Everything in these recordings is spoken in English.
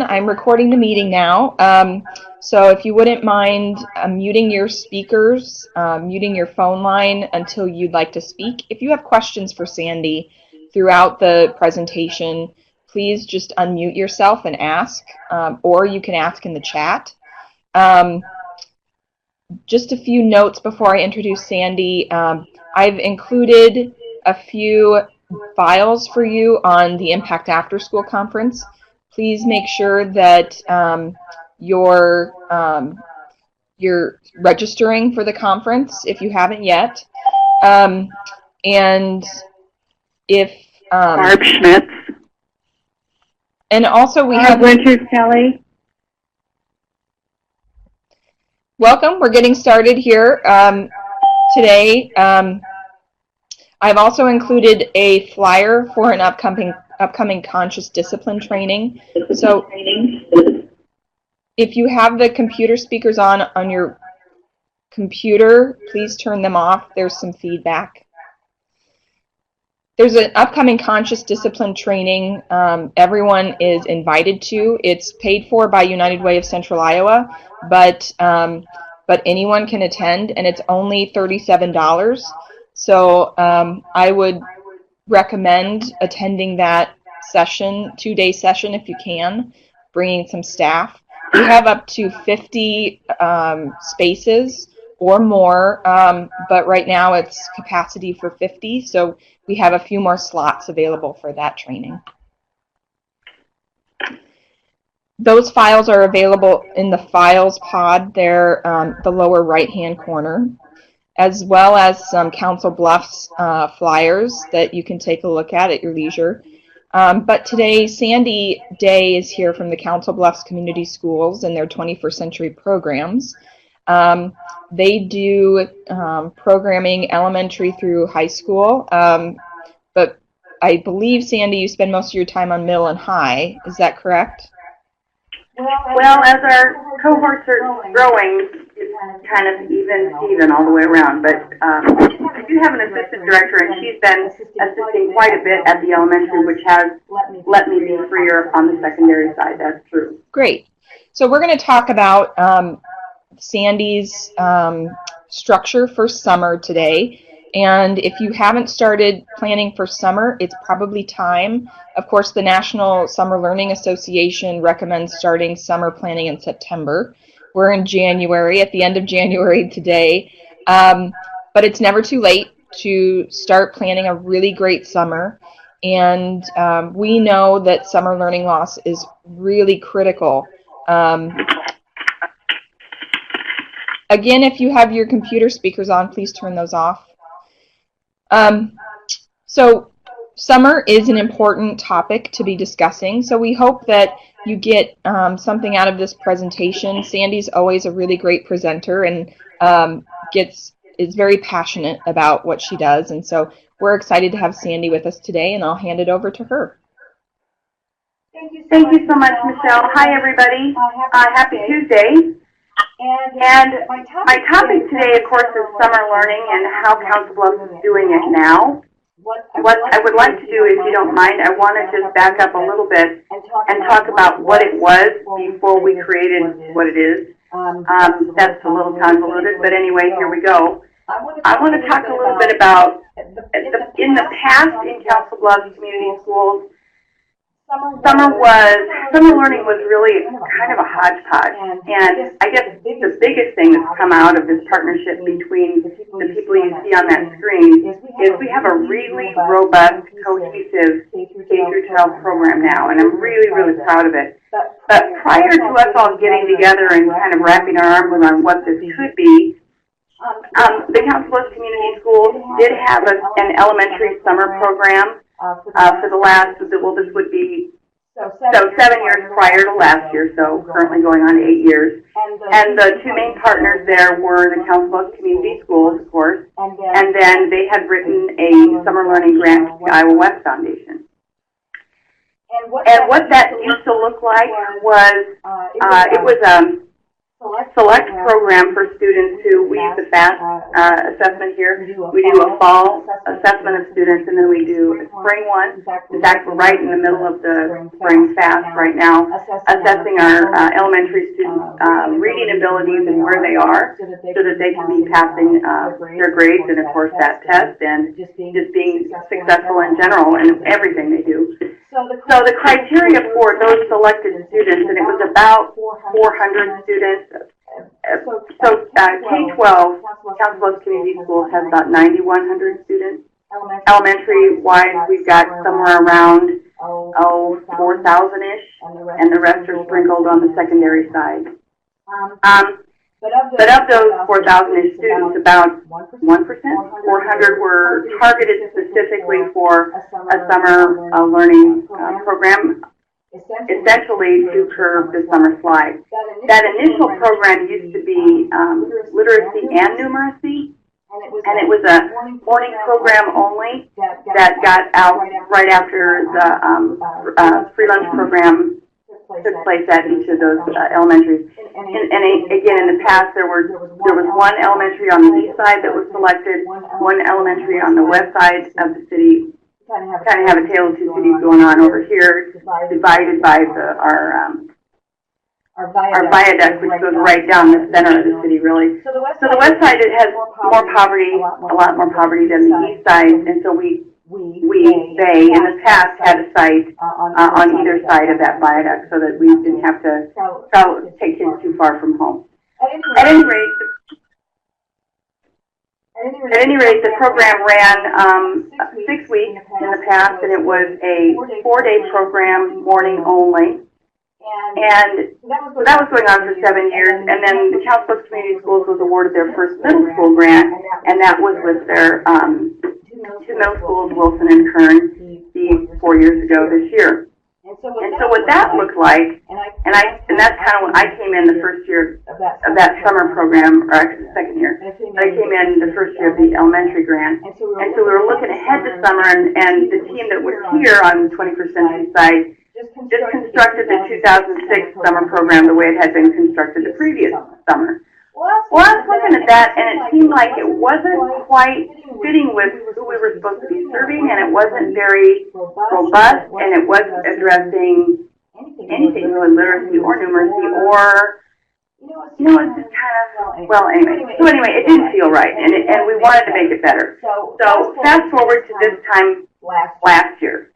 I'm recording the meeting now, so if you wouldn't mind muting your speakers, muting your phone line until you'd like to speak. If you have questions for Sandy throughout the presentation, please just unmute yourself and ask, or you can ask in the chat. Just a few notes before I introduce Sandy. I've included a few files for you on the Impact After School Conference. Please make sure that you're registering for the conference if you haven't yet. And if Barb Schmitz. And also we have Winters Kelly. Welcome. We're getting started here today. I've also included a flyer for an upcoming conscious discipline training. So if you have the computer speakers on your computer, please turn them off. There's some feedback. There's an upcoming conscious discipline training everyone is invited to. It's paid for by United Way of Central Iowa, but anyone can attend, and it's only $37. So I would recommend attending that session, 2-day session if you can, bringing some staff. We have up to 50 spaces or more, but right now it's capacity for 50, so we have a few more slots available for that training. Those files are available in the Files pod there, the lower right-hand corner, as well as some Council Bluffs flyers that you can take a look at your leisure. But today, Sandy Day is here from the Council Bluffs Community Schools and their 21st Century programs. They do programming elementary through high school, but I believe, Sandy, you spend most of your time on middle and high. Is that correct? Well, as our cohorts are growing, it's kind of even all the way around. But I do have an assistant director, and she's been assisting quite a bit at the elementary, which has let me be freer on the secondary side. That's true. Great. So we're going to talk about Sandy's structure for summer today. And if you haven't started planning for summer, it's probably time. Of course, the National Summer Learning Association recommends starting summer planning in September. We're in January, at the end of January today. But it's never too late to start planning a really great summer. And we know that summer learning loss is really critical. Again, if you have your computer speakers on, please turn those off. So summer is an important topic to be discussing, so we hope that you get something out of this presentation. Sandy's always a really great presenter and is very passionate about what she does, and so we're excited to have Sandy with us today, and I'll hand it over to her. Thank you so much, Michelle. Hi, everybody. Happy Tuesday. And my topic today, of course, is summer learning and how Council Bluffs is doing it now. What I would like to do, if you don't mind, I want to just back up a little bit and talk about what it was before we created what it is. That's a little convoluted, but anyway, here we go. I want to talk a little bit about, in the past in Council Bluffs Community Schools, summer learning was really kind of a hodgepodge, and I guess the biggest thing that's come out of this partnership between the people you see on that screen is we have a really robust, cohesive K-12 program now, and I'm really, really proud of it. But prior to us all getting together and kind of wrapping our arms around what this could be, the Council Bluffs Community Schools did have an elementary summer program for the last, well, this would be, so 7 years prior to last year, so currently going on 8 years. And the two main partners there were the Council Bluffs Community Schools, of course, and then they had written a summer learning grant to the Iowa West Foundation. And what that used to look like was, it was select program for students who, we use the FAST assessment here. We do a fall assessment of students, and then we do a spring one. In fact, we're right in the middle of the spring FAST right now, assessing our elementary students' reading abilities and where they are, so that they can be passing their grades and, of course, that test, and just being successful in general in everything they do. So the criteria for those selected students, and it was about 400 students. So K-12, Council Bluffs Community Schools has about 9,100 students. Elementary-wise, we've got somewhere around 4,000-ish, and the rest are sprinkled on the secondary side. But of those 4,000-ish students, about 1%, 400 were targeted specifically for a summer learning program, essentially to curb the summer slide. That initial program used to be literacy and numeracy, and it was a morning program only that got out right after the free lunch program took place at each of those elementaries. And again, in the past, there was one elementary on the east side that was selected, one elementary on the west side of the city. Kind of have a tale of two cities going on over here, divided by our viaduct, which goes right down the center of the city, really. So the west side, it has more poverty, a lot more poverty than the east side, and so they in the past had a site on either side of that viaduct, so that we didn't have to take kids too far from home. At any rate, the program ran 6 weeks in the past, and it was a 4-day program, morning only. And so that was going on for 7 years, and then the Council Bluffs Community Schools was awarded their first middle school grant, and that was with their two middle schools, Wilson and Kern, 4 years ago this year. And so what that looked like, and that's kind of when I came in the first year of that summer program, or actually the second year. I came in the first year of the elementary grant, and so we were looking ahead to summer, and the team that was here on the 21st Century side just constructed the 2006 summer program the way it had been constructed the previous summer. Well, I was looking at that, and it seemed like it wasn't quite fitting with who we were supposed to be serving, and it wasn't very robust, and it wasn't addressing anything really literacy or numeracy or, it's just kind of, well, anyway. So anyway, it didn't feel right, and we wanted to make it better. So fast forward to this time last year.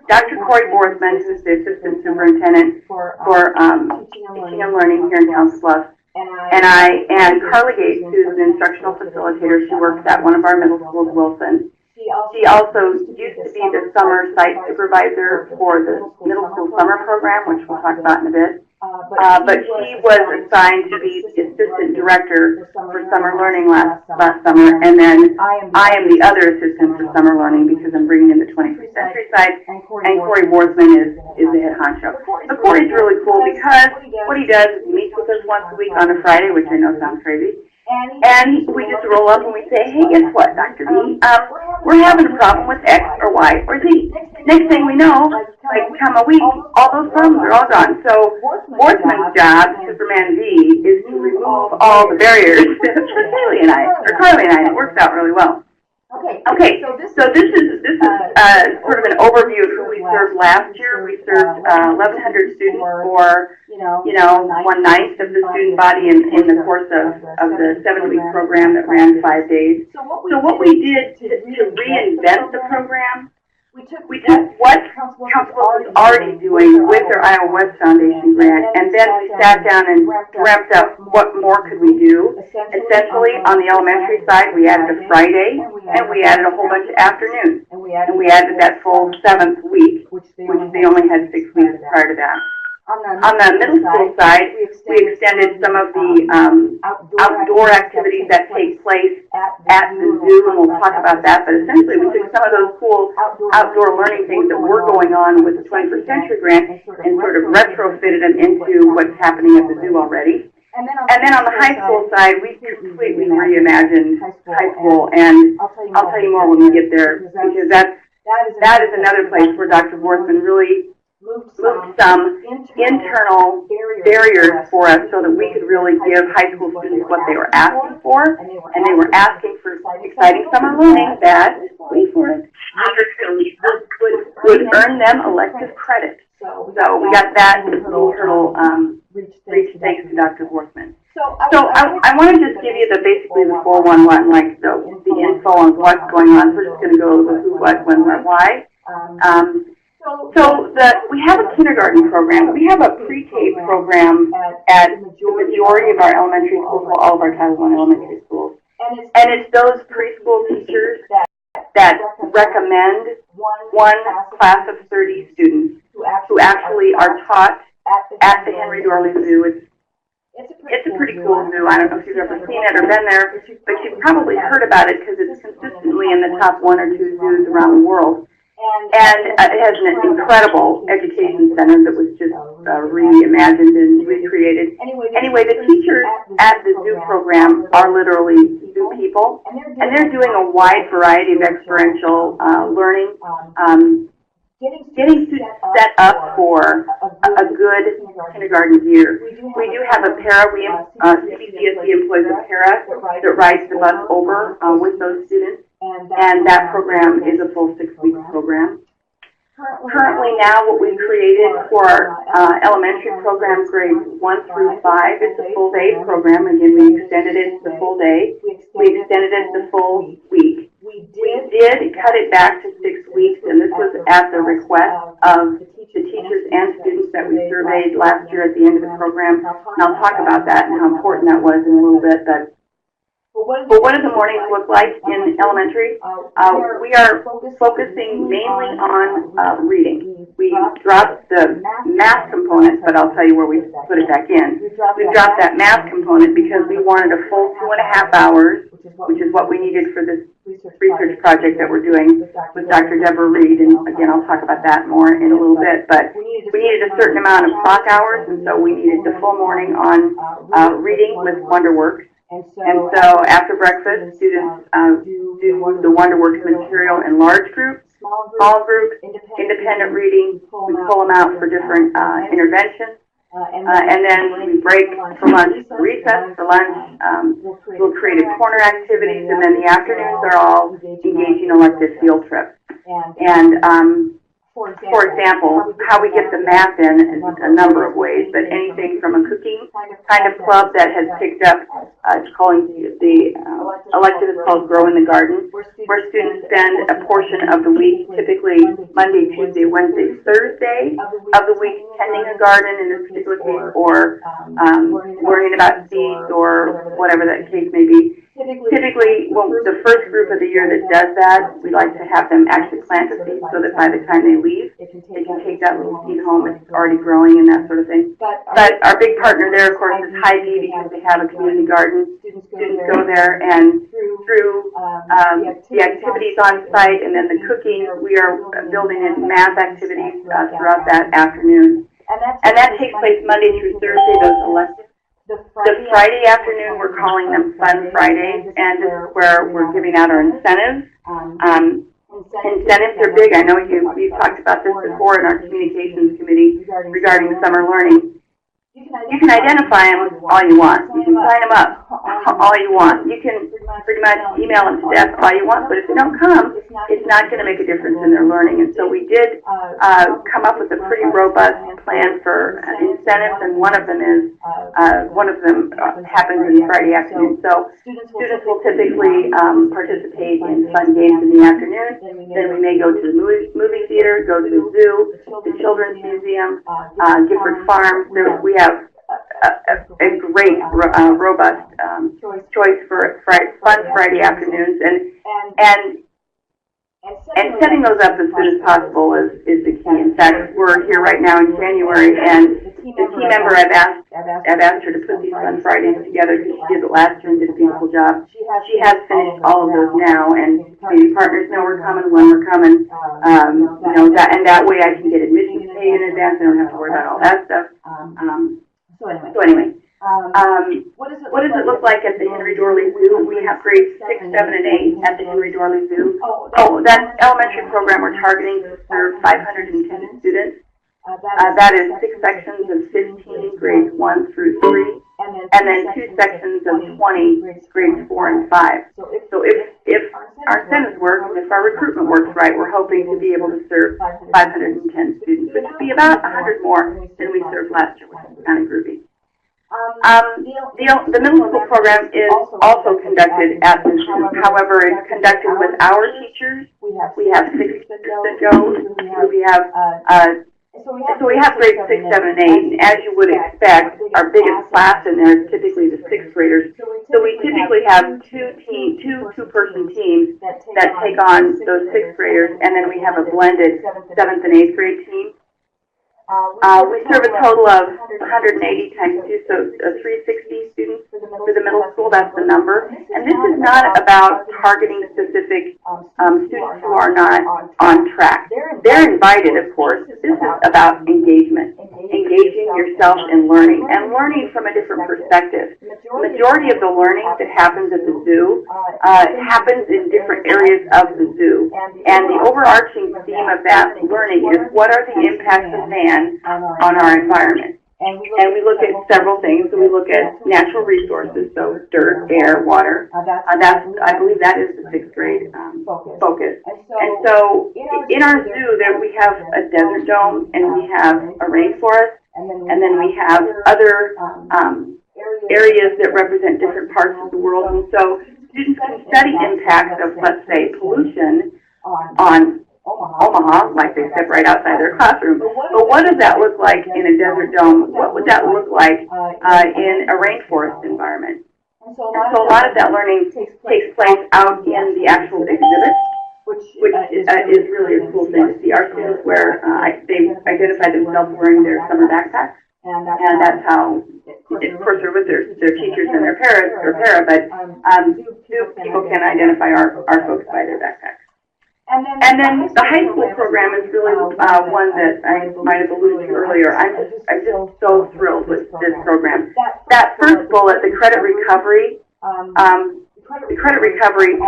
Dr. Corey Borsman, who's the Assistant Superintendent for Teaching and Learning here in Council Bluffs, and Carla Gates, who's an instructional facilitator, she works at one of our middle schools, Wilson. She also used to be the summer site supervisor for the middle school summer program, which we'll talk about in a bit. But she was assigned to be the assistant director for summer learning last summer, and then I am the other assistant for summer learning because I'm bringing in the 21st Century side, and Corey Borsman is the head honcho. But Corey's really cool because what he does is he meets with us once a week on a Friday, which I know sounds crazy. And we just roll up and we say, hey, guess what, Dr. B? We're having a problem with X or Y or Z. Next thing we know, like come a week, all those problems are all gone. So Borsman's job, Superman V, is to remove all the barriers for Carly and I, and it works out really well. Okay, so this is sort of an overview of who we served last year. We served 1,100 students for, 1/9 of the student body in the course of the 7-week program that ran 5 days. So what we did to reinvent the program, we took what Council was already doing with their Iowa West Foundation grant, and then we sat down and ramped up what more could we do. Essentially, on the elementary side, we added a Friday, and we added a whole bunch of afternoons, and we added that full 7th week, which they only had 6 weeks prior to that. On the middle school side, we extended some of the outdoor activities that take place at the zoo, and we'll talk about that. But essentially, we took some of those cool outdoor learning things that were going on with the 21st Century Grant and sort of retrofitted them into what's happening at the zoo already. And then on the high school side, we completely reimagined high school, and I'll tell you more when we get there, because that is another place where Dr. Borsman really moved some internal barriers for us so that we could really give high school students what they were asking for, and they were asking for exciting summer learning that, wait for it, would earn them elective credit. So we got that little hurdle reached thanks to Dr. Workman. So I want to just give you basically the 411, like the info on what's going on. We're just going to go over who, what, when, where, why. We have a kindergarten program. We have a pre-K program at the majority of our elementary schools, well, all of our Title I elementary schools. And it's those preschool teachers that recommend one class of 30 students who actually are taught at the Henry Dorley Zoo. It's a pretty cool zoo. I don't know if you've ever seen it or been there, but you've probably heard about it because it's consistently in the top 1 or 2 zoos around the world. And it has an incredible education center that was just reimagined and recreated. Anyway, the teachers at the zoo program are literally zoo people, and they're doing a wide variety of experiential learning, getting students set up for a good kindergarten year. We do have a para, CBCSE employs a para that rides the bus over with those students, and that program is a full 6-week program. Currently now what we've created for our elementary program grades 1 through 5 is a full day program. Again, we extended it to the full day. We extended it to full week. We did cut it back to 6 weeks, and this was at the request of the teachers and students that we surveyed last year at the end of the program. And I'll talk about that and how important that was in a little bit. But what do the mornings look like in elementary? We are focusing mainly on reading. We dropped the math component, but I'll tell you where we put it back in. We dropped that math component because we wanted a full 2.5 hours, which is what we needed for this research project that we're doing with Dr. Deborah Reed, and again, I'll talk about that more in a little bit, but we needed a certain amount of clock hours, and so we needed the full morning on reading with WonderWorks. And so after breakfast, students do the WonderWorks material in large groups, small groups, independent reading. We pull them out for different interventions. And then we break for lunch, recess for lunch. We'll create corner activities, and then the afternoons are all engaging elective field trips. And for example, how we get the math in is a number of ways, but anything from a cooking kind of club that has picked up, it's calling the elective is called Grow in the Garden, where students spend a portion of the week, typically Monday, Tuesday, Wednesday, Thursday of the week, tending a garden in this particular case, or learning about seeds or whatever that case may be. Typically, well, the first group of the year that does that, we like to have them actually plant a seed so that by the time they leave, they can take that little seed home. It's already growing and that sort of thing. But our big partner there, of course, is Hy-Vee, because they have a community garden. Students go there, and through the activities on site and then the cooking, we are building in math activities throughout that afternoon. And that takes place Monday through Thursday, those electives. The Friday afternoon, we're calling them Fun Fridays, and this is where we're giving out our incentives. Incentives are big. I know we've talked about this before in our communications committee regarding summer learning. You can identify them all you want. You can sign them up all you want. You can pretty much email them to death all you want, but if they don't come, it's not going to make a difference in their learning. And so we did come up with a pretty robust plan for incentives, and one of them happens in Friday afternoon. So students will typically participate in fun games in the afternoon. Then we may go to the movie theater, go to the zoo, the children's museum, Gifford Farm. We have a great, robust choice for fun Friday afternoons, and setting those up as soon as possible is the key. In fact, we're here right now in January, and the team member I've asked her to put these Fun Fridays together because she did it last year and did a beautiful job. She has finished all of those now, and the partners know we're coming, when we're coming. That way I can get admissions paid in advance. I don't have to worry about all that stuff. So anyway, what does it look like at the Henry Dorley Zoo? We have grades 6, 7, and 8 at the Henry Dorley Zoo. Oh, that elementary program we're targeting to serve 510 students. That is 6 sections of 15, grades 1 through 3, and then 2 sections of 20, grades 4 and 5. So if our incentives work, and if our recruitment works right, we're hoping to be able to serve 510 students, which would be about 100 more than we served last year, which is kind of groovy. The middle school program is also conducted at the school. However, it's conducted with our teachers. We have 6 teachers that go. So we have grades 6, 7, and 8. And as you would expect, our biggest class in there is typically the 6th graders. So we typically have two-person teams that take on those 6th graders, and then we have a blended 7th and 8th grade team. We serve a total of 180 times 2, so 360 students for the middle school. That's the number. And this is not about targeting specific students who are not on track. They're invited, of course. This is about engagement, engaging yourself in learning, and learning from a different perspective. The majority of the learning that happens at the zoo happens in different areas of the zoo. And the overarching theme of that learning is, what are the impacts of man on our environment? And we look at several things. So we look at natural resources, so dirt, air, water. I believe that is the 6th grade focus. And so in our zoo, there we have a desert dome, and we have a rainforest, and then we have other areas that represent different parts of the world. And so students can study impacts of, let's say, pollution on Omaha, like they step right outside their classroom. But what does that look like in a desert dome? What would that look like in a rainforest environment? And so a lot of that learning takes place out in the actual exhibit, which is really a cool thing to see. Our students wear, they identify themselves wearing their summer backpacks, and that's how, of course, they're with their teachers and their para, but zoo people can identify our folks by their backpacks. And then the high school program is really one that I might have alluded to earlier. I'm just so thrilled with this program. That first bullet, the credit recovery,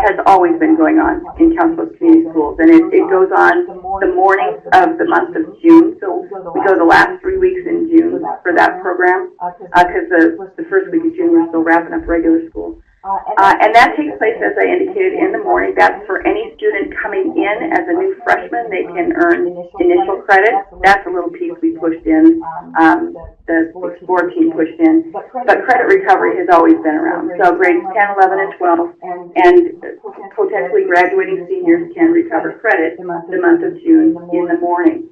has always been going on in Council Community Schools, and it goes on the mornings of the month of June. So we go the last 3 weeks in June for that program, because the first week of June we're still wrapping up regular school. And that takes place, as I indicated, in the morning. That's for any student coming in as a new freshman. They can earn initial credit. That's a little piece we pushed in, the Explore team pushed in. But credit recovery has always been around. So grades 10, 11, and 12, and potentially graduating seniors can recover credit the month of June in the morning.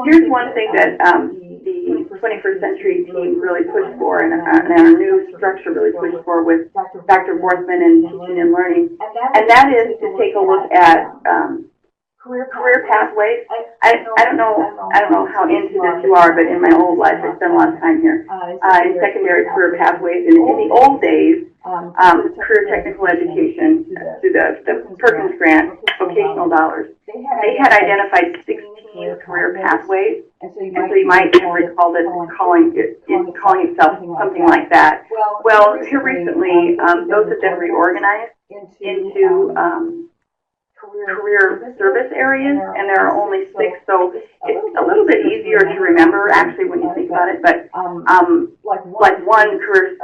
Here's one thing that the 21st Century team really pushed for, and our new structure really pushed for with Dr. Borthman and Teaching and Learning, and that is to take a look at career pathways. I don't know how into this you are, but in my old life, I spent a lot of time here in secondary career pathways. And in the old days, career technical education through the Perkins Grant vocational dollars, they had identified 16 career pathways, and so you might recall this calling itself something like that. Well, here recently, those have been reorganized into career service areas, and there are only 6, so it's a little bit easier to remember actually when you think about it. But like one career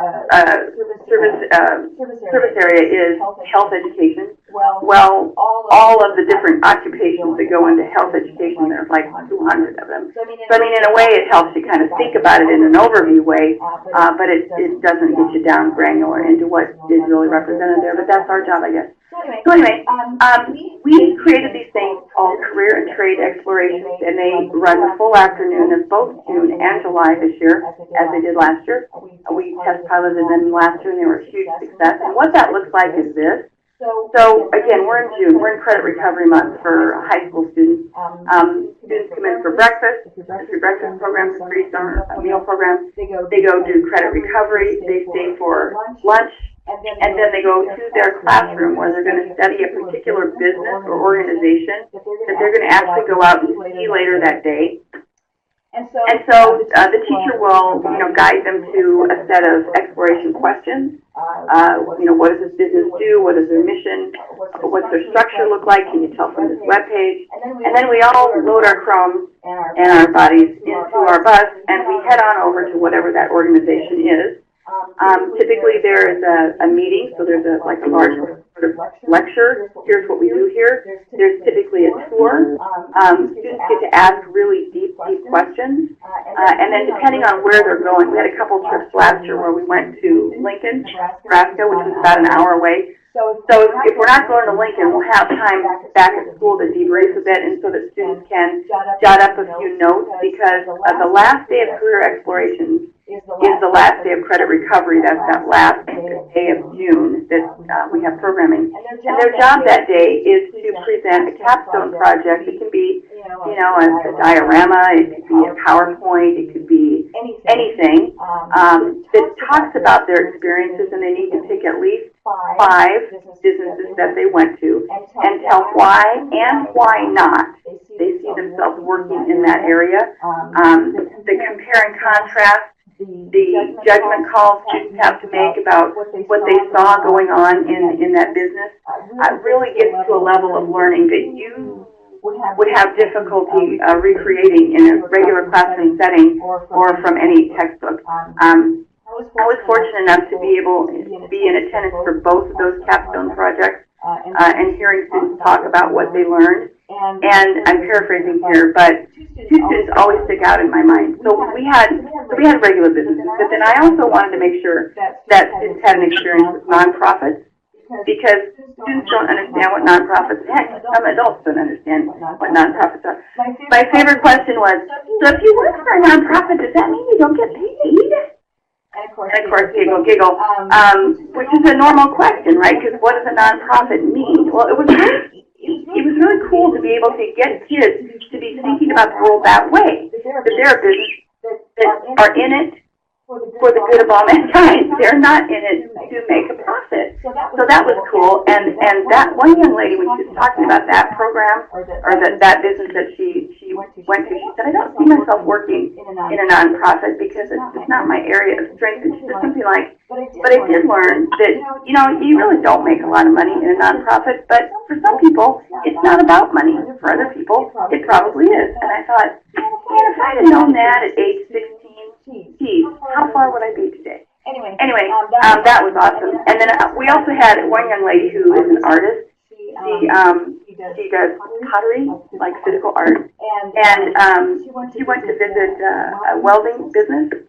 service area is health education. Well, all of the different occupations that go into health education, there's like 200 of them. So I mean, in a way, it helps you kind of think about it in an overview way, but it doesn't get you down granular into what is really represented there. But that's our job, I guess. So anyway, we created these things called Career and Trade Explorations, and they run the full afternoon of both June and July this year, as they did last year. We test piloted them last year, and they were a huge success. And what that looks like is this. So again, we're in June. We're in credit recovery month for high school students. Students come in for breakfast. If your breakfast program is a free summer meal program, they go do credit recovery. They stay for lunch. And then they go to their classroom where they're going to study a particular business or organization that they're going to actually go out and see later that day. And so the teacher will, guide them to a set of exploration questions. What does this business do? What is their mission? What's their structure look like? Can you tell from this webpage? And then we all load our Chromes and our bodies into our bus, and we head on over to whatever that organization is. Typically there is a meeting, so there's a large sort of lecture. Here's what we do here. There's typically a tour. Students get to ask really deep questions. And then depending on where they're going, we had a couple trips last year where we went to Lincoln, Nebraska, which is about an hour away. So if we're not going to Lincoln, we'll have time back at school to debrief a bit, and so that students can jot up a few notes, because the last day of career exploration is the last day of credit recovery. That's that last day of June that we have programming. And their job that day is to present a capstone project. It can be, a diorama, it could be a PowerPoint, it could be anything that talks about their experiences, and they need to pick at least 5 businesses that they went to and tell why and why not they see themselves working in that area. The compare and contrast, the judgment calls students have to make about what they saw going on in that business really gets to a level of learning that you would have difficulty recreating in a regular classroom setting or from any textbook. I was fortunate enough to be able to be in attendance for both of those capstone projects and hearing students talk about what they learned. And I'm paraphrasing here, but 2 students always stick out in my mind. So we had regular businesses, but then I also wanted to make sure that students had an experience with nonprofits, because students don't understand what nonprofits are. Heck, some adults don't understand what nonprofits are. My favorite question was, so if you work for a nonprofit, does that mean you don't get paid? And of course, giggle, which is a normal question, right? Because what does a nonprofit mean? Well, it was really cool to be able to get kids to be thinking about the world that way. That they're a business that are in it for the good of all mankind. They're not in it to make a profit. So that was cool. And that one young lady, when she was talking about that program or that business that she went to, she said, I don't see myself working in a nonprofit because it's not my area of strength. And she said something like, but I did learn that, you really don't make a lot of money in a nonprofit, but for some people, it's not about money. For other people, it probably is. And I thought, man, if I had known that at age 16, geez, how far would I be today? Anyway, that was awesome. And then we also had one young lady who is an artist. She does pottery, like physical art. And she went to visit a welding business.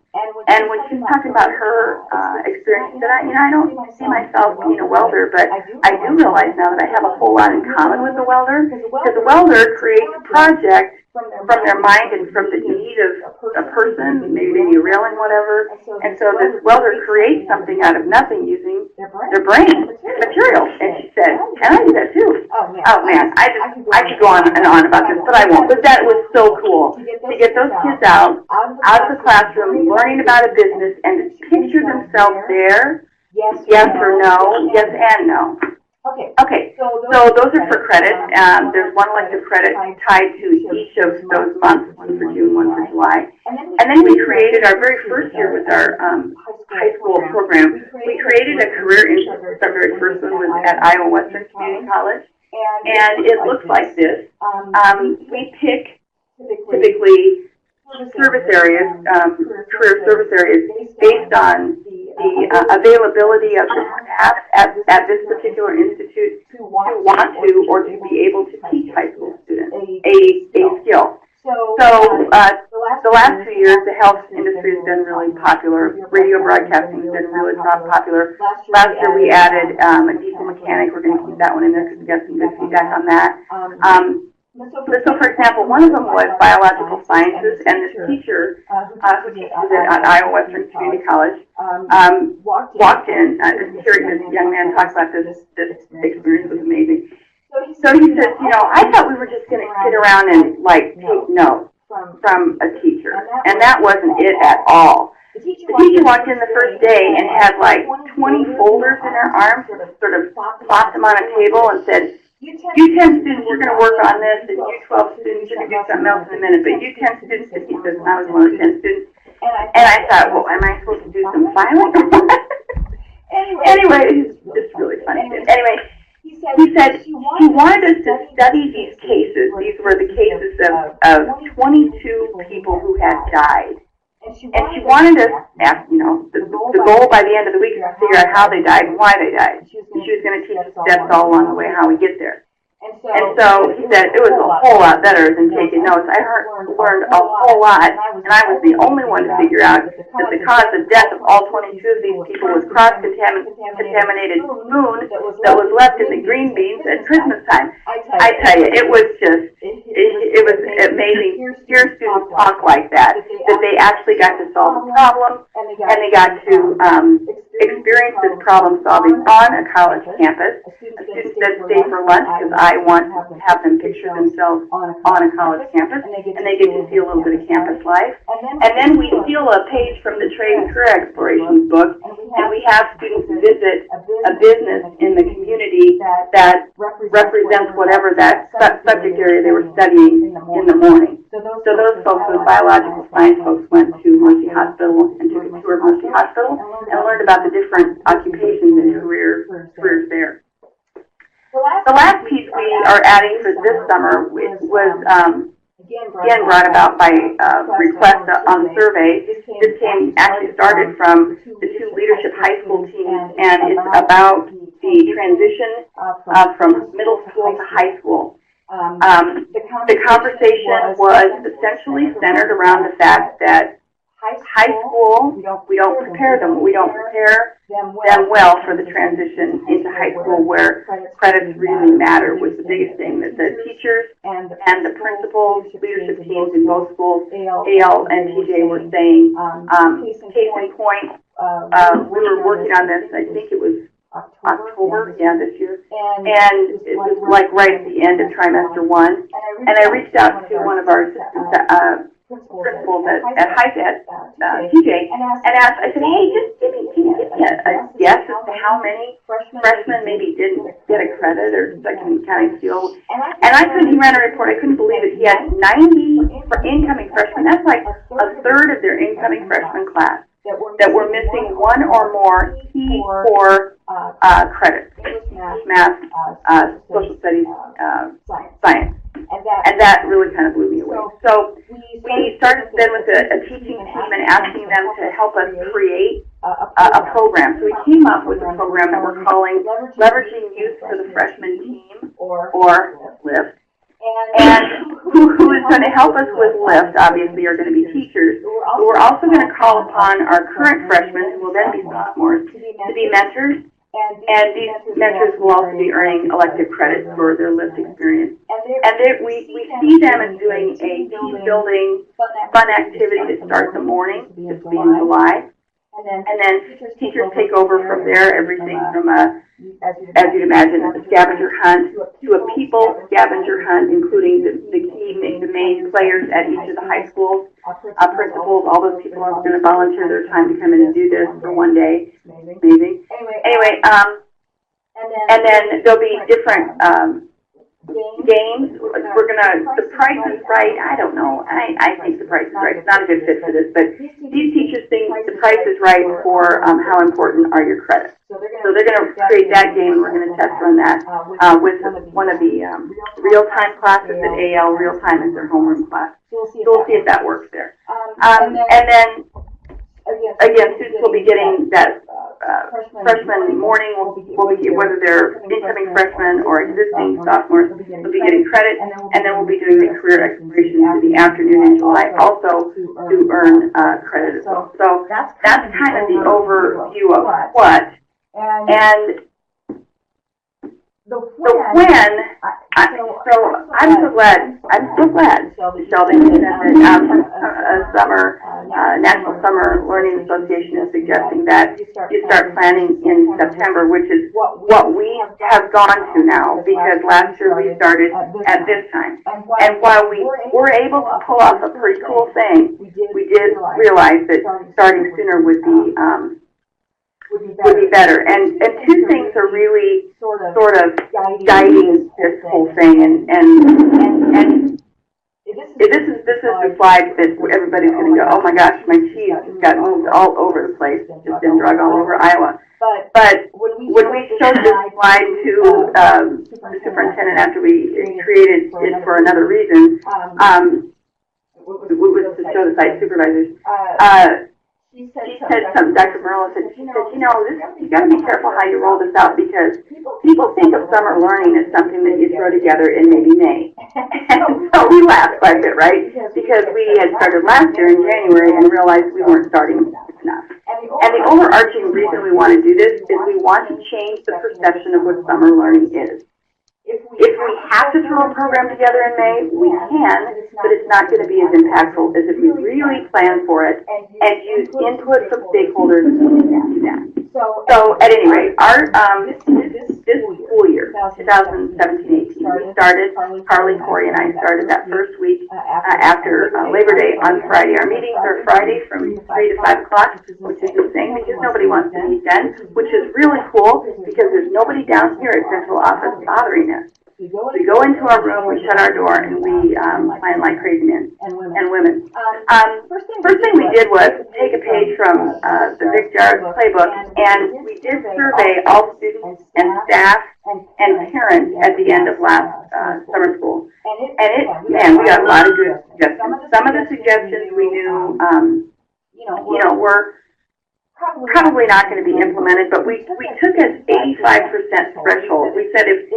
And when she was talking about her experience, she said, I don't see myself being a welder, but I do realize now that I have a whole lot in common with the welder, because the welder creates a project from their mind and from the need of a person, maybe a railing, whatever. And so this welder creates something out of nothing using their brain material. And she said, and I do that too. Oh man, I could go on and on about this, but I won't. But that was so cool to get those kids out of the classroom, learning about a business, and to picture themselves there. Yes or no, yes and no. Okay, so those are for credit. There's one elective credit tied to each of those months, one for June, one for July. And then we created our very first year with our high school program. We created a career institute. Our very first one was at Iowa Western Community College. And it looks like this. We pick typically service areas, career service areas, based on the availability of the staff at this particular institute to want to or to be able to teach high school students a skill. So the last 2 years, the health industry has been really popular. Radio broadcasting has been really popular. Last year, we added a diesel mechanic. We're going to keep that one in there because we got some good feedback on that. So, for example, one of them was biological sciences, and this teacher who teaches at Iowa Western Community College walked in. Hearing this young man talk about this experience was amazing. So he says, I thought we were just going to sit around and take notes from a teacher, and that wasn't it at all. The teacher walked in the first day and had 20 folders in her arms, sort of plopped them on a table and said, U10 students, you're going to work on this, and U12 students, you're going to do something else in a minute, but U10 students, he says, and I was one of the 10 students, and I thought, well, am I supposed to do some filing or what? Anyway, it's really funny. Anyway, he said he wanted us to study these cases. These were the cases of 22 people who had died. And she wanted us, the goal by the end of the week is to figure out how they died and why they died. And she was going to teach us steps all along the way how we get there. And so he said it was a whole lot better than taking notes. I learned a whole lot, and I was the only one to figure out that the cause of death of all 22 of these people was cross-contaminated spoon that was left in the green beans at Christmas time. I tell you, it was just, it was amazing to hear students talk like that they actually got to solve a problem, and they got to experience this problem solving on a college campus. A student said stay for lunch because I want to have them picture themselves on a college campus, and they get to see a little bit of campus life. And then we steal a page from the Trade and Career Explorations book, and we have students visit a business in the community that represents whatever that subject area they were studying in the morning. So those folks, those biological science folks, went to Mercy Hospital and took a tour of Mercy Hospital and learned about the different occupations and careers there. The last piece we are adding for this summer was again brought about by request on the survey. This actually started from the two leadership high school teams, and it's about the transition from middle school to high school. The conversation was essentially centered around the fact that high school, we don't prepare them them well for the transition into high school where credits really matter was the biggest thing that the teachers and the principals, leadership teams in both schools, AL and TJ, were saying. Case in point, we were working on this, I think it was October, this year, and it was like right at the end of trimester 1, and I reached out to one of our assistant principals at TJ, and asked, I said, hey, can you give me a guess as to how many freshmen maybe didn't get a credit, or I can kind of feel, and he ran a report, I couldn't believe it, he had 90 incoming freshmen, that's like a third of their incoming freshman class that were missing one or more key core credits, math, social studies, science. And that really kind of blew me away. So we started then with a teaching team and asking them to help us create a program. So we came up with a program that we're calling Leveraging Youth for the Freshman Team, or LIFT. And who is going to help us with LIFT, obviously, are going to be teachers. But we're also going to call upon our current freshmen, who will then be sophomores, to be mentors. And these mentors will also be earning elective credits for their LIFT experience. And we see them as doing a team-building, fun activity that starts the morning, this will be in July. And then teachers take over from there, everything from as you'd imagine, a scavenger hunt to a people scavenger hunt, including the main players at each of the high schools, principals, all those people are going to volunteer their time to come in and do this for one day. Amazing. Anyway, and then there'll be different games. We're gonna, the Price is Right. I don't know. I think the Price is Right. It's not a good fit for this, but these teachers think the Price is Right for how important are your credits. So they're gonna create that game, and we're gonna test run that with one of the real-time classes at AL. Real-time is their homeroom class. So we'll see if that works there. And then again, students will be getting that freshman morning, will be, whether they're incoming freshmen or existing sophomores, will be getting credit, and then we'll be doing the career exploration in the afternoon in July, also to earn credit as well. So that's kind of the overview of what, and the when. I'm so glad, Sheldon, that summer National Summer Learning Association is suggesting that you start planning in September, which is what we have gone to now, because last year we started at this time. And while we were able to pull off a pretty cool thing, we did realize that starting sooner would be would be better. And two things are really sort of guiding this whole thing. And this is the slide that everybody's going to go, oh my gosh, my cheese got moved all over the place, just been drug all over Iowa. But when we showed this slide to the superintendent after we created it for another reason, it was to show the site supervisors. She said something, Dr. Merle said, you know, you got to be careful how you roll this out because people think of summer learning as something that you throw together in maybe May. And so we laughed quite a bit, right? Because we had started last year in January and realized we weren't starting enough. And the overarching reason we want to do this is we want to change the perception of what summer learning is. If we have to throw a program together in May, we can, but it's not going to be as impactful as if we really plan for it and use input from stakeholders to do that. So at any rate, our this school year, 2017-18, we started, Carly, Corey, and I started that first week after Labor Day on Friday. Our meetings are Friday from 3 to 5 o'clock, which is the thing because nobody wants to meet then, which is really cool because there's nobody down here at central office bothering us. We go into our room, we shut our door, and we plan like crazy men and women. First thing we did was take a page from the Vic Jarrett's playbook, and we did survey all students and staff and parents at the end of last summer school. Man, we got a lot of good suggestions. Some of the suggestions we knew, were probably not going to be implemented, but we took an 85% threshold. We said if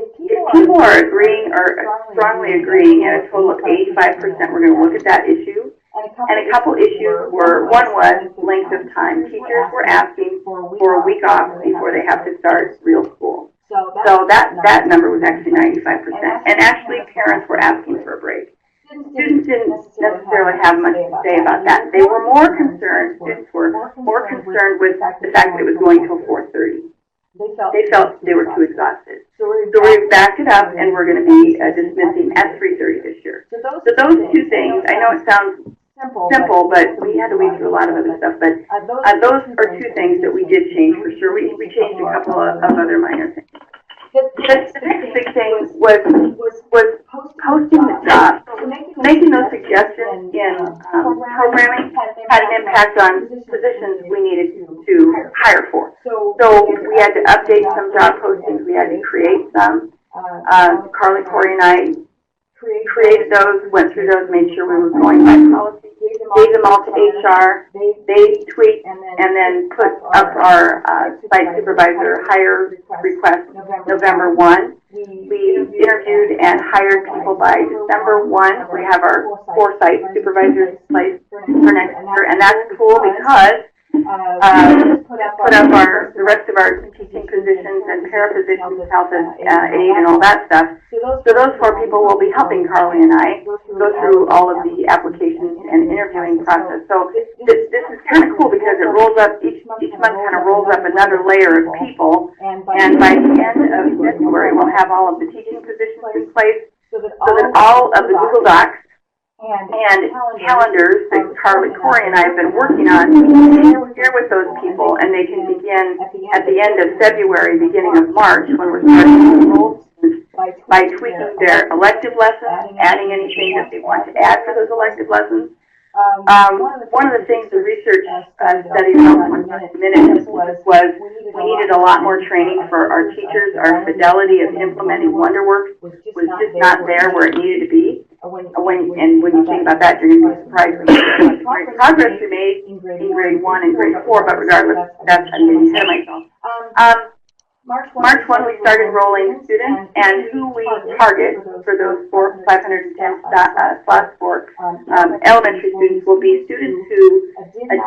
people are agreeing or strongly agreeing at a total of 85%, we're going to look at that issue. And a couple issues were, one was length of time. Teachers were asking for a week off before they have to start real school. So that number was actually 95%. And actually parents were asking for a break. Students didn't necessarily have much to say about that. They were more concerned, students were more concerned with the fact that it was going till 4:30. They felt they were too exhausted. So we backed it up and we're going to be dismissing at 3:30 this year. So those two things, I know it sounds simple, but we had to weed through a lot of other stuff, but those are two things that we did change for sure. We changed a couple of other minor things. The next big thing was posting the job. Making those suggestions in programming had an impact on positions we needed to hire for. So we had to update some job postings. We had to create some. Carly, Corey, and I created those, went through those, made sure we were going by policy, gave them all to HR. They tweaked and then put up our site supervisor hire request November 1. We interviewed and hired people by December 1. We have our 4 site supervisors placed for next year, and that's cool because put up the rest of our teaching positions and para positions, health and aid and all that stuff. So those 4 people will be helping Carly and I go through all of the applications and interviewing process. So this is kind of cool because it rolls up, each month kind of rolls up another layer of people, and by the end of February we'll have all of the teaching positions in place so that all of the Google Docs and calendars that Carly, Corey, and I have been working on share with those people, and they can begin at the end of February, beginning of March, when we're starting to enroll students by tweaking their elective lessons, adding anything that they want to add for those elective lessons. One of the things the research study that minutes was we needed a lot more training for our teachers. Our fidelity of implementing WonderWorks was just not there where it needed to be. When you think about that, you're going to be surprised with the great progress we made in grade 1 and grade 4, but regardless, I'm getting ahead of myself. March 1, we started enrolling students, and who we target for those 510 slots for elementary students will be students who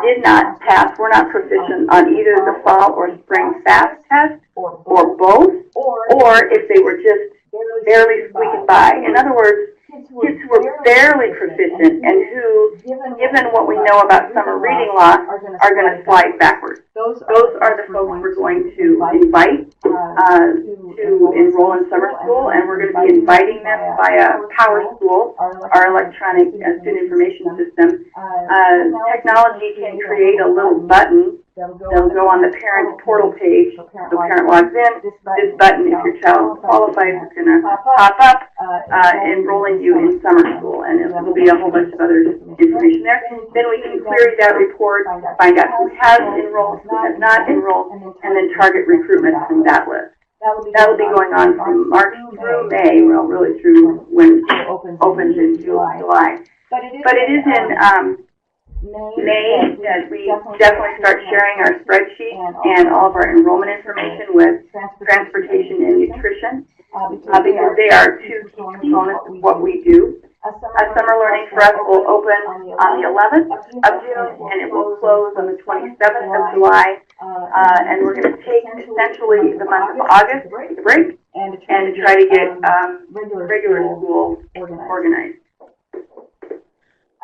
did not pass, were not proficient on either the fall or spring FAST test, or both, or if they were just barely squeaking by. In other words, kids who were barely proficient and who, given what we know about summer reading loss, are going to slide backwards. Those are the folks we're going to invite to enroll in summer school, and we're going to be inviting them via Power School, our electronic student information system. Technology can create a little button they'll go on the parent portal page. So parent logs in. This button, if your child qualifies, is going to pop up, enrolling you in summer school, and it will be a whole bunch of other information there. Then we can query that report, find out who has enrolled, who has not enrolled, and then target recruitment from that list. That will be going on from March through May, well, really through when it opens in July. But it is in May that we definitely start sharing our spreadsheet and all of our enrollment information with transportation and nutrition, because they are two key components of what we do. Summer learning for us will open on the 11th of June, and it will close on the 27th of July. And we're going to take essentially the month of August, take a break, and try to get regular school organized.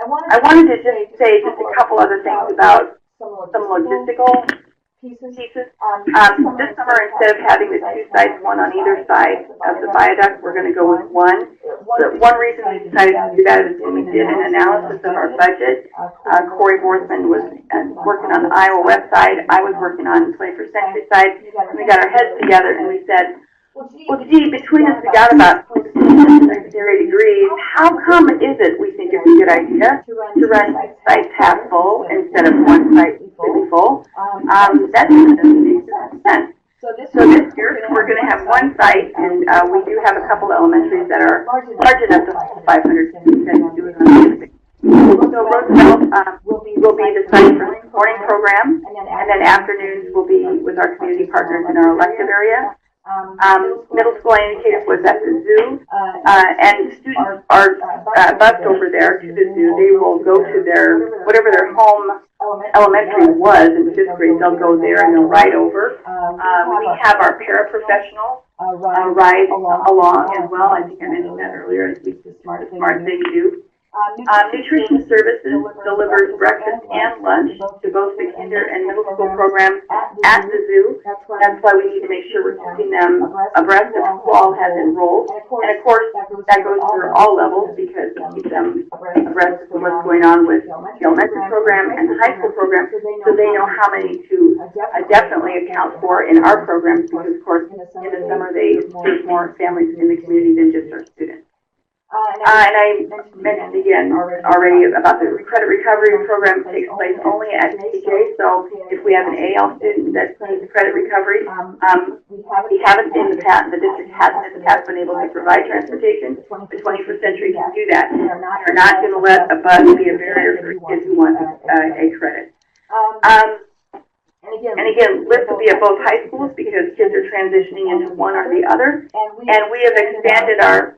I wanted to just say just a couple other things about some logistical pieces. This summer, instead of having the two sites, one on either side of the viaduct, we're going to go with one. The one reason we decided to do that is when we did an analysis of our budget. Corey Borthman was working on the Iowa West side. I was working on the 21st Century side. We got our heads together and we said, well, gee, between us we got about 30 degrees. How come is it we think it's a good idea to run sites half full instead of one site completely full? That doesn't make sense. So this year we're going to have one site, and we do have a couple elementaries that are large enough to hold 500 students and do it on a daily. So Roosevelt will be the site for the morning program, and then afternoons will be with our community partners in our elective area. Middle school, I indicated, was at the zoo, and students are bused over there to the zoo. They will go to their, whatever their home elementary was in 5th grade, they'll go there and they'll ride over. We have our paraprofessionals ride along as well. I think I mentioned that earlier. It's the smart thing to do. Nutrition Services delivers breakfast and lunch to both the kinder and middle school programs at the zoo. That's why we need to make sure we're keeping them abreast of who all has enrolled. And of course, that goes through all levels because we keep them abreast of what's going on with the elementary program and the high school program, so they know how many to definitely account for in our programs, because of course in the summer there's more families in the community than just our students. And I mentioned again already about the credit recovery program takes place only at TJ. So if we have an AL student that needs credit recovery, we haven't in the past, the district hasn't in the past been able to provide transportation. The 21st Century can do that. They're not going to let a bus be a barrier for kids who want a credit. And again, lifts will be at both high schools because kids are transitioning into one or the other. And we have expanded our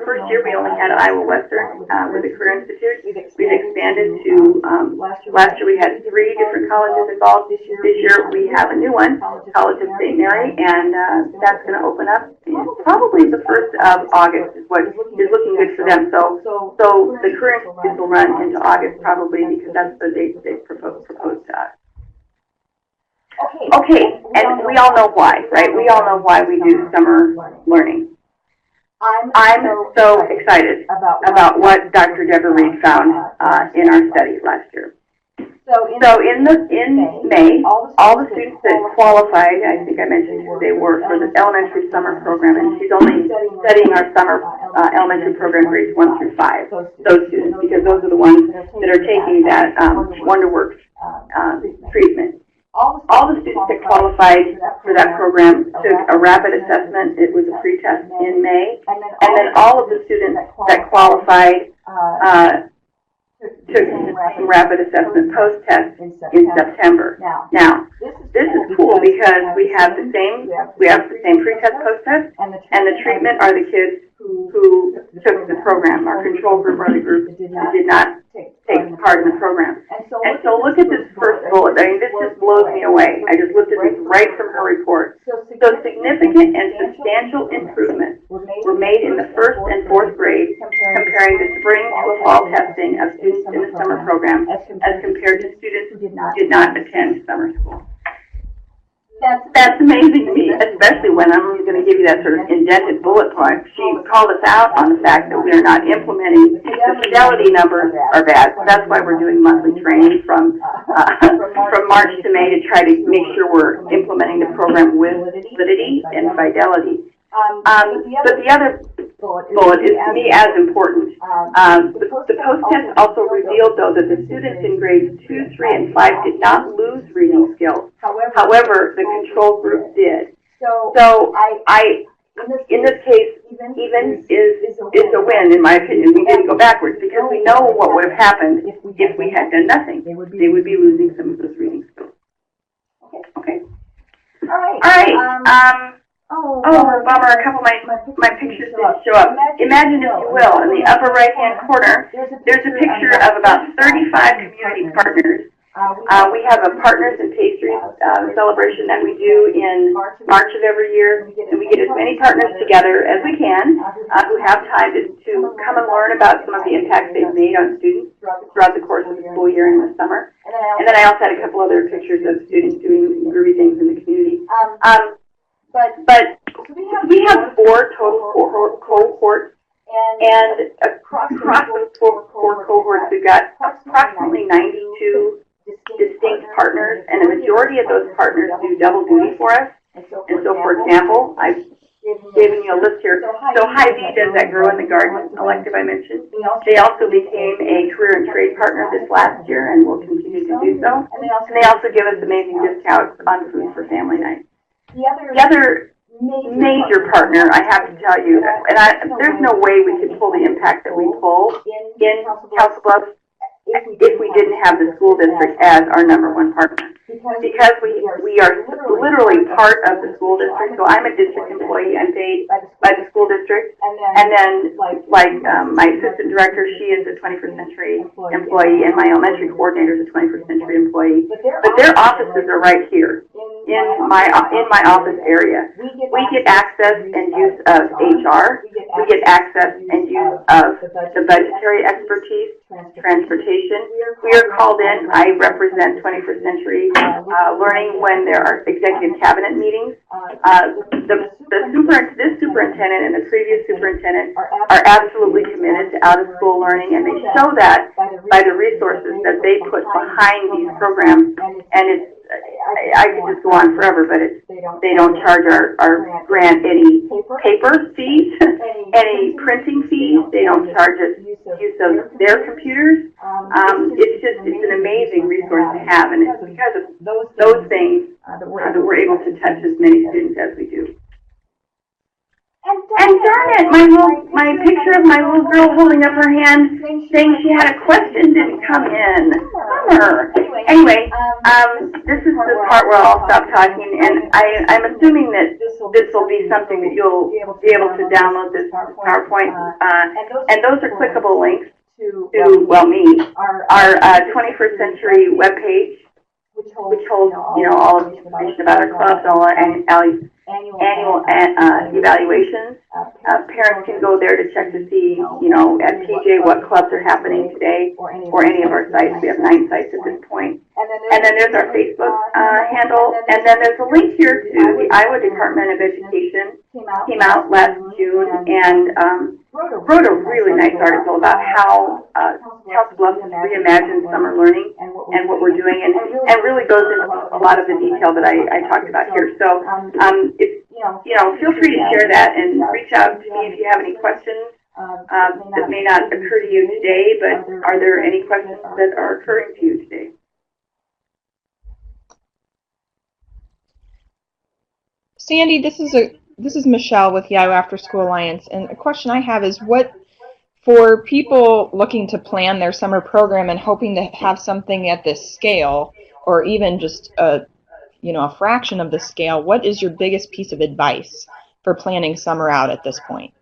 first year. We only had Iowa Western with the Career Institute. We've expanded to last year we had 3 different colleges involved. This year we have a new one, College of St. Mary, and that's going to open up probably the 1st of August is what is looking good for them. So the Career Institute will run into August probably because that's the date they proposed to us. Okay, and we all know why, right? We all know why we do summer learning. I'm so excited about what Dr. Deborah Reed found in our study last year. So in May, all the students that qualified, I think I mentioned who they were, for the elementary summer program, and she's only studying our summer elementary program grades 1 through 5, those students, because those are the ones that are taking that WonderWorks treatment. All the students that qualified for that program took a rapid assessment. It was a pre-test in May. And then all of the students that qualified took some rapid assessment post-test in September. Now, this is cool because we have the same pre-test, post-test, and the treatment are the kids who took the program. Our control group are the group that did not take part in the program. And so look at this first bullet. I mean, this just blows me away. I just looked at this right from her report. So significant and substantial improvements were made in the 1st and 4th grade comparing the spring to fall testing of students in the summer program as compared to students who did not attend summer school. That's amazing to me, especially when I'm going to give you that sort of indented bullet point. She called us out on the fact that we are not implementing. The fidelity numbers are bad, so that's why we're doing monthly training from March to May to try to make sure we're implementing the program with validity and fidelity. But the other bullet is to me as important. The post-test also revealed, though, that the students in grades 2, 3, and 5 did not lose reading skills. However, the control group did. So in this case, even is a win, in my opinion. We didn't go backwards because we know what would have happened if we had done nothing. They would be losing some of those reading skills. Okay. All right. Oh, bummer, a couple of my pictures didn't show up. Imagine, if you will, in the upper right-hand corner, there's a picture of about 35 community partners. We have a Partners in Pastries celebration that we do in March of every year, and we get as many partners together as we can who have time to come and learn about some of the impacts they've made on students throughout the course of the school year and in the summer. And then I also had a couple other pictures of students doing groovy things in the community. But we have 4 total cohorts, and across those 4 cohorts, we've got approximately 92 distinct partners, and a majority of those partners do double duty for us. And so, for example, I've given you a list here. So Hy-Vee does that Grow in the Garden elective I mentioned. They also became a career and trade partner this last year and will continue to do so. And they also give us amazing discounts on food for family night. The other major partner, I have to tell you, and there's no way we could pull the impact that we pull in Council Bluffs if we didn't have the school district as our #1 partner. Because we are literally part of the school district. So I'm a district employee. I'm paid by the school district. And then, my assistant director, she is a 21st century employee, and my elementary coordinator is a 21st century employee. But their offices are right here in my office area. We get access and use of HR. We get access and use of the budgetary expertise, transportation. We are called in. I represent 21st century learning when there are executive cabinet meetings. This superintendent and the previous superintendent are absolutely committed to out-of-school learning, and they show that by the resources that they put behind these programs. And I could just go on forever, but they don't charge our grant any paper fees, any printing fees. They don't charge us use of their computers. It's an amazing resource to have, and it's because of those things that we're able to touch as many students as we do. And darn it, my picture of my little girl holding up her hand saying she had a question didn't come in. Bummer. Anyway, this is the part where I'll stop talking, and I'm assuming that this will be something that you'll be able to download this PowerPoint, and those are clickable links to, well, our 21st century webpage, which holds, all of the information about our clubs, all our annual evaluations. Parents can go there to check to see, at PJ what clubs are happening today, or any of our sites. We have 9 sites at this point. And then there's our Facebook handle, and then there's a link here to the Iowa Department of Education. Came out last June, and wrote a really nice article about how Council Bluffs has reimagined summer learning and what we're doing, and really goes into a lot of the detail that I talked about here. So, feel free to share that and reach out to me if you have any questions that may not occur to you today, but are there any questions that are occurring to you today? Sandy, this is Michelle with the Iowa After School Alliance, and a question I have is for people looking to plan their summer program and hoping to have something at this scale, or even just a fraction of the scale, what is your biggest piece of advice for planning summer out at this point?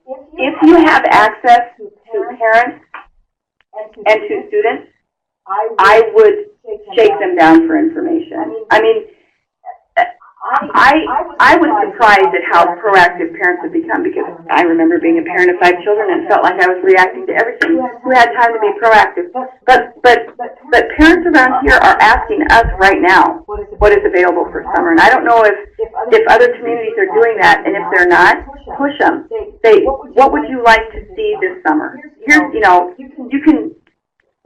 If you have access to parents and to students, I would shake them down for information. I mean, I was surprised at how proactive parents have become, because I remember being a parent of 5 children and felt like I was reacting to everything. Who had time to be proactive? But parents around here are asking us right now what is available for summer, and I don't know if other communities are doing that, and if they're not, push them. Say, what would you like to see this summer? Here's, you can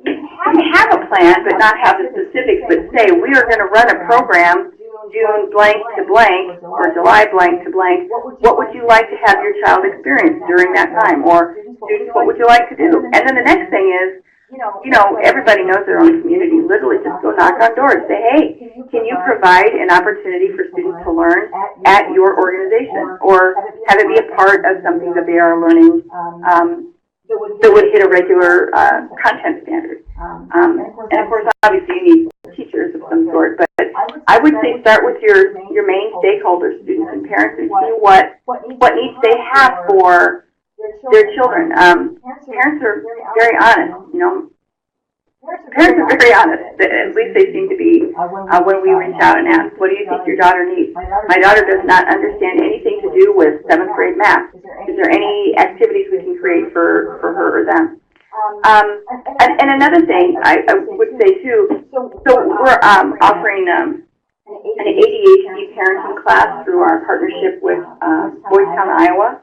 have a plan, but not have the specifics, but say, we are going to run a program June blank to blank, or July blank to blank. What would you like to have your child experience during that time? Or students, what would you like to do? And then the next thing is, everybody knows their own community. Literally just go knock on doors. Say, hey, can you provide an opportunity for students to learn at your organization? Or have it be a part of something that they are learning that would hit a regular content standard. And of course, obviously, you need teachers of some sort, but I would say start with your main stakeholders, students and parents, and see what needs they have for their children. Parents are very honest, Parents are very honest. At least they seem to be when we reach out and ask, what do you think your daughter needs? My daughter does not understand anything to do with 7th grade math. Is there any activities we can create for her or them? And another thing I would say too, so we're offering an ADHD parenting class through our partnership with Boys Town, Iowa.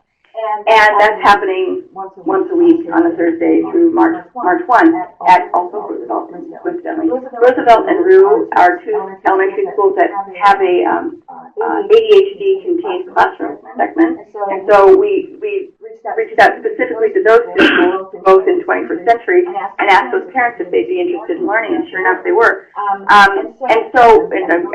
And that's happening once a week on a Thursday through March 1 at also Roosevelt, coincidentally. Roosevelt and Rue are 2 elementary schools that have a ADHD contained classroom segment. And so we reached out specifically to those schools, both in 21st Century, and asked those parents if they'd be interested in learning, and sure enough they were. And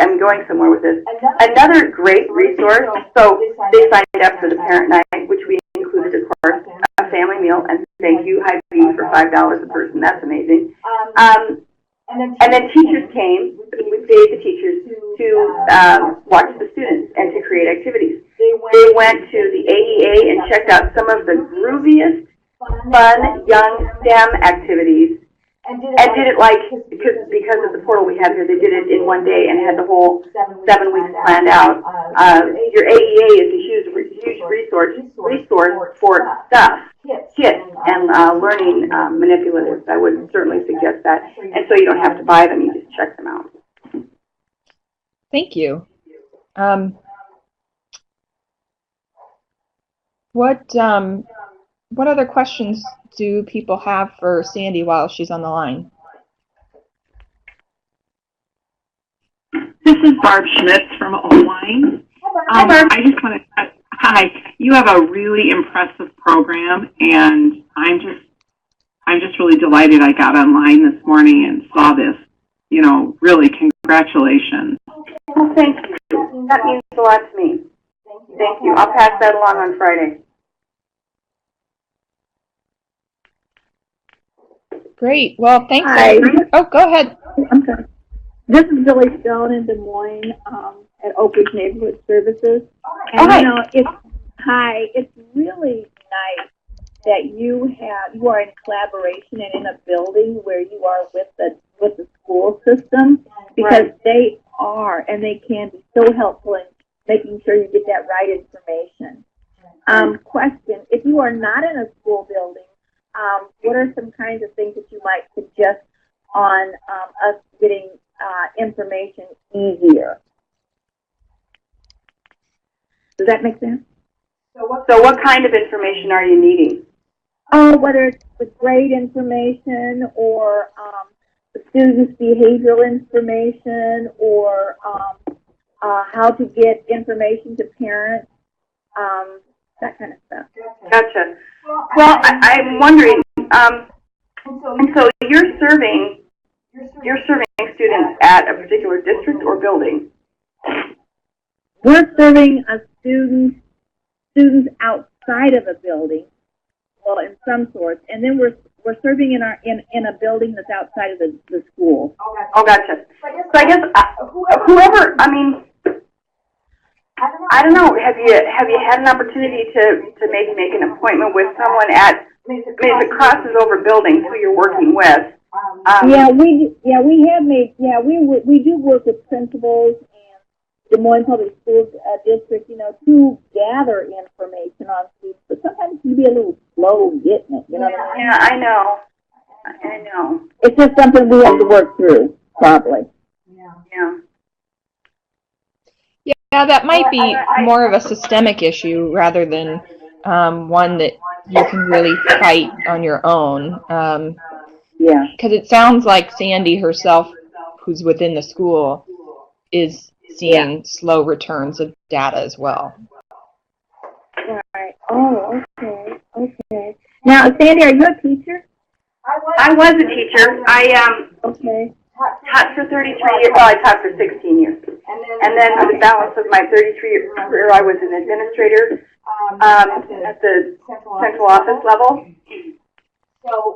I'm going somewhere with this. Another great resource, so they signed up for the parent night, which we included, of course, a family meal, and thank you, Hy-Vee, for $5 a person. That's amazing. And then teachers came. We paid the teachers to watch the students and to create activities. They went to the AEA and checked out some of the grooviest, fun, young STEM activities. And did it like, because of the portal we have here, they did it in one day and had the whole 7 weeks planned out. Your AEA is a huge resource for stuff, kits, and learning manipulatives. I would certainly suggest that. And so you don't have to buy them, you just check them out. Thank you. What other questions do people have for Sandy while she's on the line? This is Barb Schmitz from Owine. Hi, Barb. I just want to, hi. You have a really impressive program, and I'm just really delighted I got online this morning and saw this. Really, congratulations. Well, thank you. That means a lot to me. Thank you. I'll pass that along on Friday. Great. Well, thanks. Hi. Oh, go ahead. I'm sorry. This is Billy Stone in Des Moines at Oak Ridge Neighborhood Services. And it's really nice that you are in collaboration and in a building where you are with the school system, because they are and they can be so helpful in making sure you get that right information. Question: if you are not in a school building, what are some kinds of things that you might suggest on us getting information easier? Does that make sense? So what kind of information are you needing? Whether it's the grade information or the students' behavioral information, or how to get information to parents, that kind of stuff. Gotcha. Well, I'm wondering, and so you're serving students at a particular district or building? We're serving students outside of a building, well, in some sorts, and then we're serving in a building that's outside of the school. Oh, gotcha. So I guess whoever, I don't know. Have you had an opportunity to maybe make an appointment with someone at? If it crosses over buildings, who you're working with? We do work with principals Des Moines Public Schools district, to gather information on students, but sometimes you can be a little slow getting it, you know what I mean? Yeah, I know. I know. It's just something we have to work through, probably. Yeah. Yeah, that might be more of a systemic issue rather than one that you can really fight on your own. Yeah. Because it sounds like Sandy herself, who's within the school, is seeing slow returns of data as well. Right. Oh, okay. Okay. Now, Sandy, are you a teacher? I was a teacher. I Okay. taught for 33 years. Well, I taught for 16 years. And then for the balance of my 33-year career, I was an administrator at the central office level. So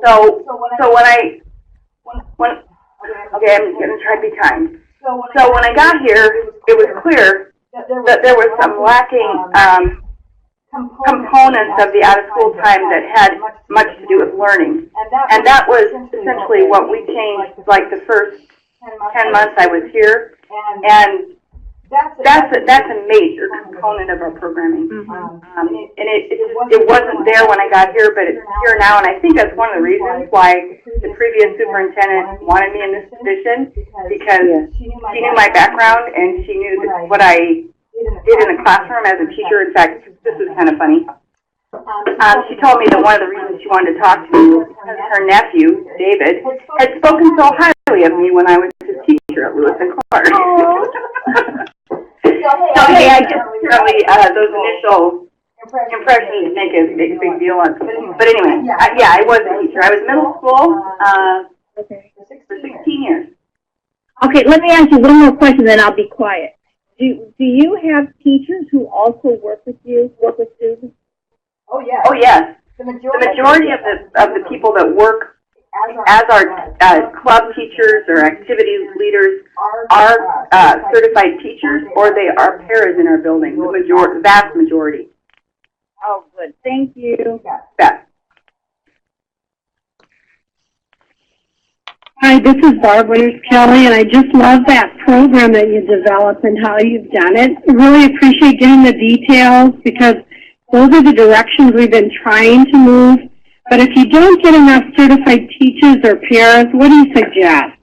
okay, I'm going to try to be kind. So when I got here, it was clear that there was some lacking components of the out-of-school time that had much to do with learning. And that was essentially what we changed, like the first 10 months I was here. And that's a major component of our programming. And it wasn't there when I got here, but it's here now. And I think that's one of the reasons why the previous superintendent wanted me in this position, because she knew my background and she knew what I did in the classroom as a teacher. In fact, this is kind of funny. She told me that one of the reasons she wanted to talk to me was because her nephew, David, had spoken so highly of me when I was his teacher at Lewis and Clark. So hey, I guess certainly those initial impressions make a big deal on me. But anyway, I was a teacher. I was middle school for 16 years. Okay, let me ask you one more question, then I'll be quiet. Do you have teachers who also work with students? Oh yes. The majority of the people that work as our club teachers or activity leaders are certified teachers, or they are paras in our building. The vast majority. Oh, good. Thank you. Beth. Hi, this is Barb Winters-Kelly, and I just love that program that you developed and how you've done it. I really appreciate getting the details, because those are the directions we've been trying to move. But if you don't get enough certified teachers or paras, what do you suggest?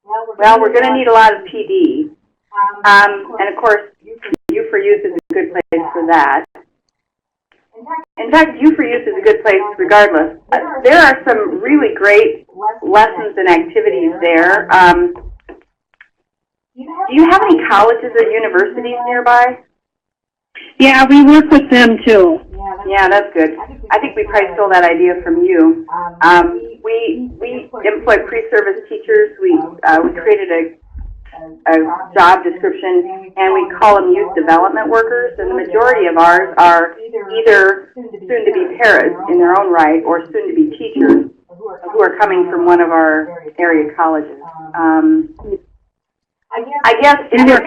Well, we're going to need a lot of PD. And of course, U for Youth is a good place for that. In fact, U for Youth is a good place regardless. There are some really great lessons and activities there. Do you have any colleges or universities nearby? Yeah, we work with them too. Yeah, that's good. I think we probably stole that idea from you. We employ pre-service teachers. We created a job description, and we call them youth development workers. And the majority of ours are either soon to be paras in their own right, or soon to be teachers who are coming from one of our area colleges. I guess if it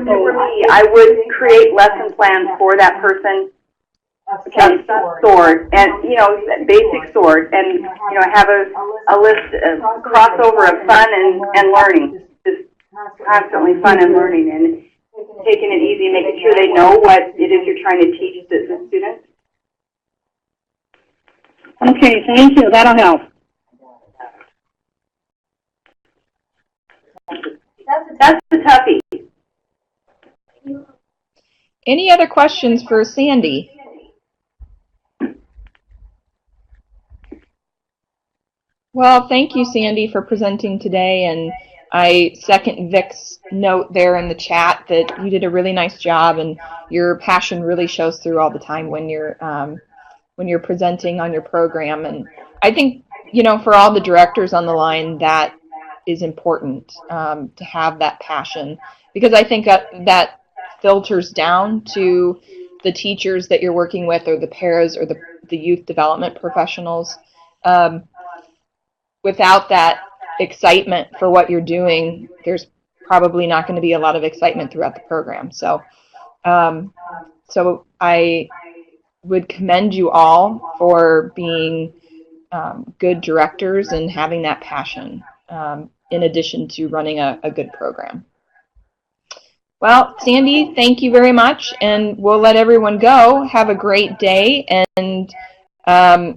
were me, I would create lesson plans for that person of some sort, and basic sort, and have a list of crossover of fun and learning, just constantly fun and learning, and taking it easy, making sure they know what it is you're trying to teach the students. Okay, thank you. That'll help. That's the toughie. Any other questions for Sandy? Well, thank you, Sandy, for presenting today, and I second Vic's note there in the chat that you did a really nice job, and your passion really shows through all the time when you're presenting on your program. And I think, for all the directors on the line, that is important, to have that passion, because I think that filters down to the teachers that you're working with, or the paras, or the youth development professionals. Without that excitement for what you're doing, there's probably not going to be a lot of excitement throughout the program. So I would commend you all for being good directors and having that passion. in addition to running a good program. Well, Sandy, thank you very much, and we'll let everyone go. Have a great day, and look